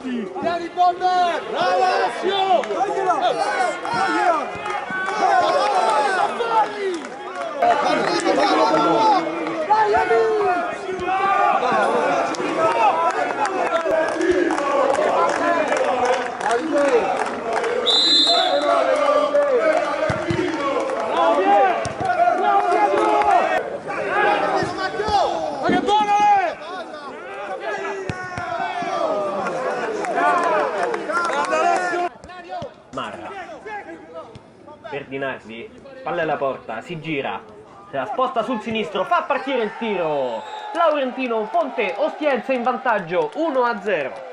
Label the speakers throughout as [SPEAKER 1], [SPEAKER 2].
[SPEAKER 1] avanti! Vieni Bomber! Bravo Alessio! Tagliela! Dai
[SPEAKER 2] Marra, Berdinardi, palla alla porta, si gira, se la sposta sul sinistro, fa partire il tiro. Laurentino Fonte Ostiense in vantaggio 1-0.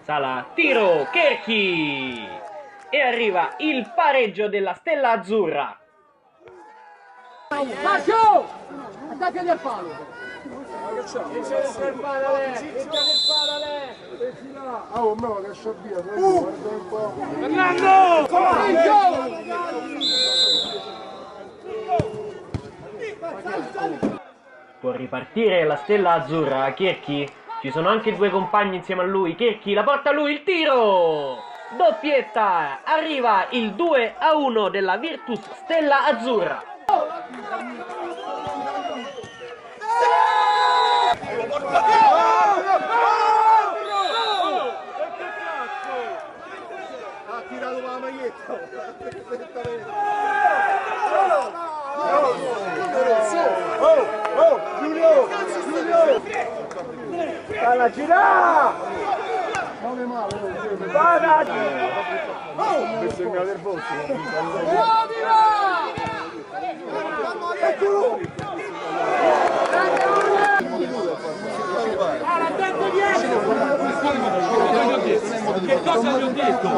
[SPEAKER 2] Sala, tiro, Cherchi! E arriva il pareggio della Stella Azzurra.
[SPEAKER 1] Marcio! Attaccati al palo! Oh, no, lascia via! Fernando!
[SPEAKER 2] Può ripartire la Stella Azzurra, Cherchi. Ci sono anche due compagni insieme a lui. Cherchi la porta lui, il tiro! Doppietta! Arriva il 2-1 della Virtus Stella Azzurra.
[SPEAKER 1] Ha tirato la maglietta! Oh, Giulio! Alla gira! Non è male, vada! Mi sembra nervoso. Eccolo!
[SPEAKER 3] Che cosa gli ho detto?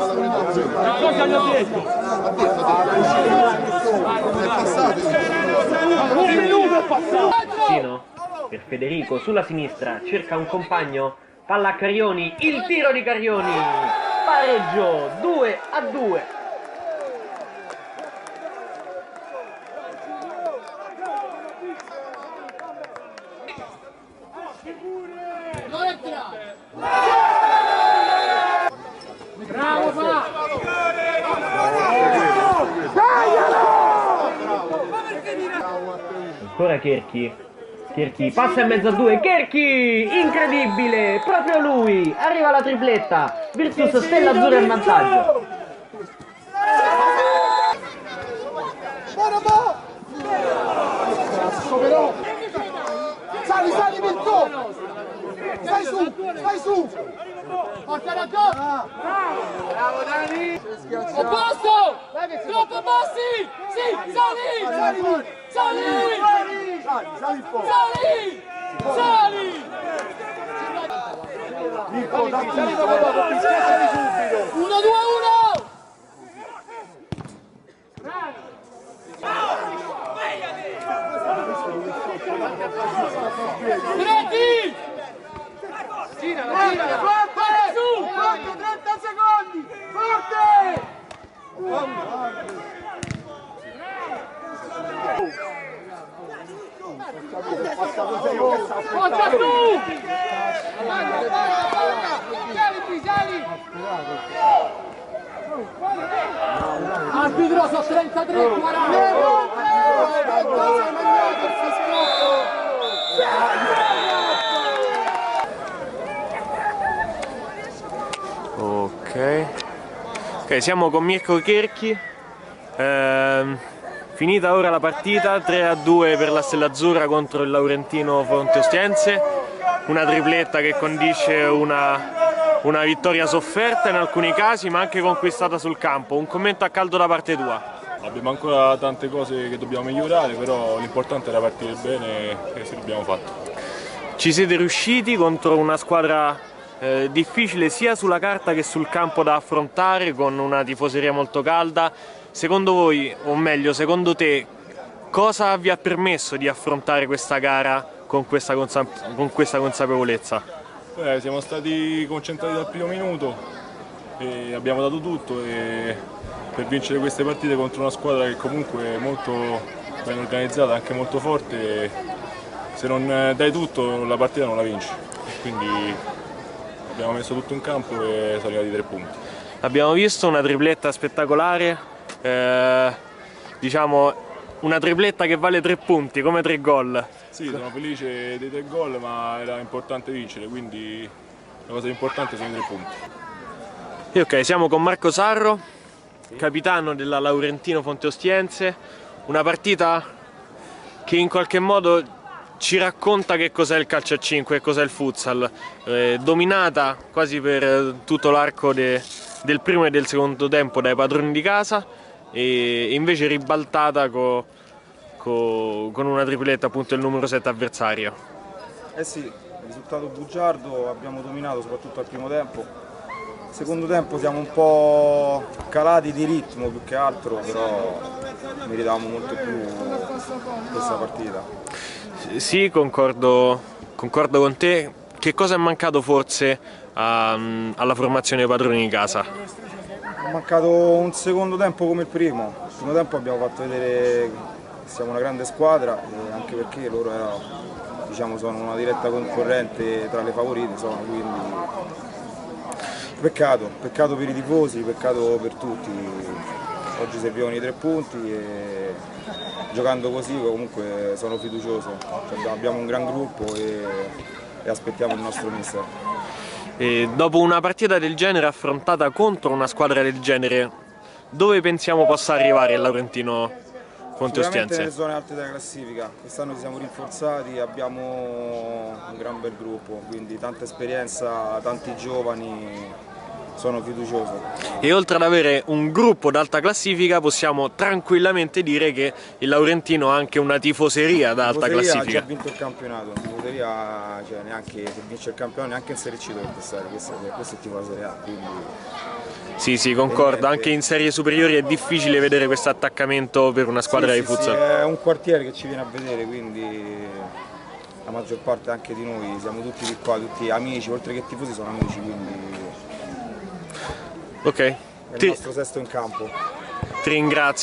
[SPEAKER 3] Cosa gli ho detto?
[SPEAKER 1] È passato!
[SPEAKER 3] Un minuto è passato!
[SPEAKER 2] Sino, per Federico sulla sinistra, cerca un compagno, palla a Carioni, il tiro di Carioni, pareggio 2-2.
[SPEAKER 1] Bravo, fa!
[SPEAKER 2] Ancora Cherchi. Cherchi passa in mezzo a due. Cherchi! Incredibile! Proprio lui! Arriva la tripletta. Virtus Stella Azzurra in vantaggio.
[SPEAKER 1] Sali, Mirko! Stai su! Porta la gol! Bravo Dani! A posto! Troppo bassi! Sì, sali! Mirko, sali dopo, ti schiacciali subito! 1-2-1! Diretti! Gira! Forte! Su! Forte! 30 secondi! Forte! Forza tu! Sali! Arbitro sono 33, 40!
[SPEAKER 2] Ok, siamo con Mirko Cherchi. Finita ora la partita, 3-2 per la Stella Azzurra contro il Laurentino Fonte Ostiense, una tripletta che condisce una vittoria sofferta in alcuni casi ma anche conquistata sul campo. Un commento a caldo da parte tua?
[SPEAKER 3] Abbiamo ancora tante cose che dobbiamo migliorare, però l'importante era partire bene e se l'abbiamo fatto.
[SPEAKER 2] Ci siete riusciti contro una squadra difficile sia sulla carta che sul campo da affrontare, con una tifoseria molto calda. Secondo voi, o meglio, secondo te, cosa vi ha permesso di affrontare questa gara con questa consapevolezza?
[SPEAKER 3] Siamo stati concentrati dal primo minuto e abbiamo dato tutto per vincere queste partite contro una squadra che comunque è molto ben organizzata, anche molto forte. Se non dai tutto la partita non la vinci, quindi abbiamo messo tutto in campo e sono arrivati 3 punti.
[SPEAKER 2] Abbiamo visto una tripletta spettacolare. Diciamo una tripletta che vale 3 punti, come 3 gol.
[SPEAKER 3] Sì, sono felice dei 3 gol, ma era importante vincere, quindi la cosa importante sono i 3 punti.
[SPEAKER 2] E ok, siamo con Marco Sarro, capitano della Laurentino Fonte Ostiense. Una partita che in qualche modo ci racconta che cos'è il calcio a 5, che cos'è il futsal, dominata quasi per tutto l'arco del primo e del secondo tempo dai padroni di casa, e invece ribaltata con una tripletta, appunto il numero 7 avversario.
[SPEAKER 4] Eh sì, risultato bugiardo, abbiamo dominato soprattutto al primo tempo. Secondo tempo siamo un po' calati di ritmo più che altro, però meritavamo molto più questa partita.
[SPEAKER 2] Sì, concordo con te. Che cosa è mancato forse alla formazione dei padroni di casa?
[SPEAKER 4] È mancato un secondo tempo come il primo. Il primo tempo abbiamo fatto vedere che siamo una grande squadra, anche perché loro sono una diretta concorrente tra le favorite, quindi peccato per i tifosi, peccato per tutti. Oggi servivano i 3 punti e giocando così comunque sono fiducioso. Abbiamo un gran gruppo e aspettiamo il nostro mister.
[SPEAKER 2] E dopo una partita del genere affrontata contro una squadra del genere, dove pensiamo possa arrivare il Laurentino Fonte Ostiense?
[SPEAKER 4] Sicuramente nelle zone alte della classifica. Quest'anno ci siamo rinforzati, abbiamo un gran bel gruppo, quindi tanta esperienza, tanti giovani. Sono fiducioso.
[SPEAKER 2] E oltre ad avere un gruppo d'alta classifica, possiamo tranquillamente dire che il Laurentino ha anche una tifoseria d'alta classifica.
[SPEAKER 4] Ha già vinto il campionato, tifoseria, neanche se vince il campionato, neanche in Serie C dovrebbe stare, questo è tipo la Serie A, quindi...
[SPEAKER 2] Sì, concordo, anche in serie superiori è difficile vedere questo attaccamento per una squadra di futsal.
[SPEAKER 4] Sì, è un quartiere che ci viene a vedere, quindi la maggior parte anche di noi siamo tutti di qua, tutti amici, oltre che tifosi sono amici, quindi...
[SPEAKER 2] Ok,
[SPEAKER 4] è il nostro sesto in campo.
[SPEAKER 2] Ti ringrazio.